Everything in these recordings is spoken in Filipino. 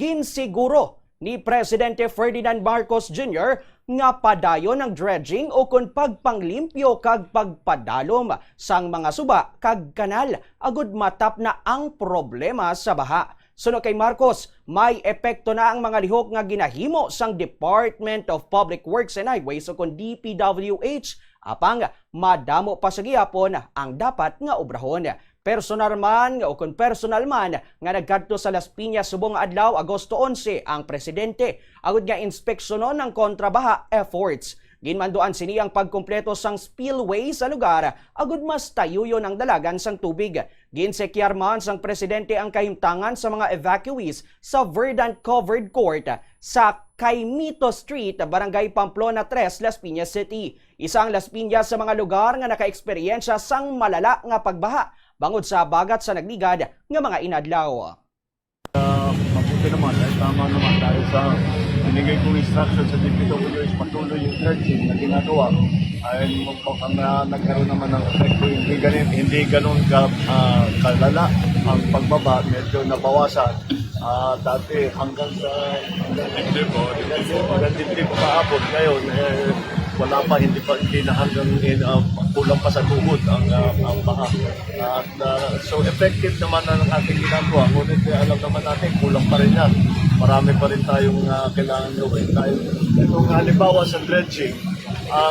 ginsiguro ni Presidente Ferdinand Marcos Jr. nga padayon ng dredging o kun pagpanglimpyo kag pagpadalom sang mga suba kag kanal agud matap na ang problema sa baha. Sunod kay Marcos, may epekto na ang mga lihok nga ginahimo sang Department of Public Works and Highways o kun DPWH apang madamo pa sa gihapon ang dapat nga obrahon. Personal man o kung personal man nga nagkadto sa Las Piñas subong adlaw Agosto 11 ang presidente agud nga inspeksyonon ng kontrabaha efforts. Ginmanduan sini ang pagkumpleto sang spillway sa lugar agud mas tayuyon ang dalagan sang tubig. Ginsekyar man sang presidente ang kahimtangan sa mga evacuees sa Verdant Covered Court sa Caimito Street, Barangay Pamplona 3, Las Piñas City. Isang Las Piñas sa mga lugar nga nakaeksperyensya sang malala nga pagbaha bangod sa bagat sa nagligad nga mga inadlaw. Mabuti naman, tama naman dahil sa binigay kong instruction sa DPWH patuloy yung dredging na ginagawa ay mukhang nagkaroon naman ng epekto. Hindi ganun kalala ang pagbaba, medyo nabawasan. Dati hanggang dibdib kahapon, ngayon wala pa, hindi na hanggang kulang pa sa tuhod ang baha. So effective naman ang ating ginagawa, ngunit alam naman natin kulang pa rin yan. Marami pa rin tayong kailangan gawin. Kung halimbawa sa dredging,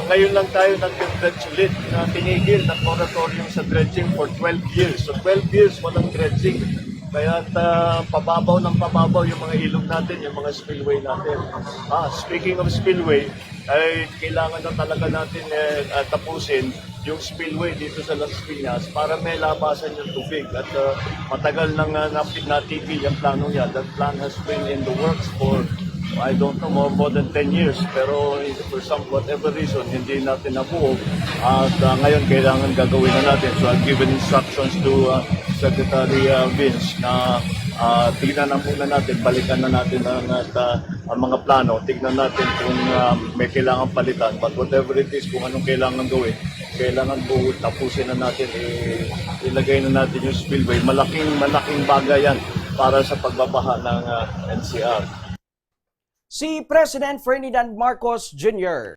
ngayon lang tayo nag-dredge ulit na tinigil ng moratorium sa dredging for 12 years. So 12 years walang dredging. Kaya pababaw ng pababaw yung mga ilog natin, yung mga spillway natin. Speaking of spillway, ay kailangan na talaga natin tapusin yung spillway dito sa Las Piñas para may labasan yung tubig. At matagal nang natigil yung plano niya. That plan has been in the works for I don't know, more than 10 years. Pero for some whatever reason, hindi natin nabuo. At ngayon, kailangan gagawin na natin. So I've given instructions to Secretary Vince na tignan na muna natin, balikan na natin ang mga plano. Tignan natin kung may kailangan palitan. But whatever it is, kung anong kailangan gawin, kailangan po tapusin na natin, ilagay na natin yung spillway. Malaking bagay yan para sa pagbabaha ng NCR. Si President Ferdinand Marcos Jr.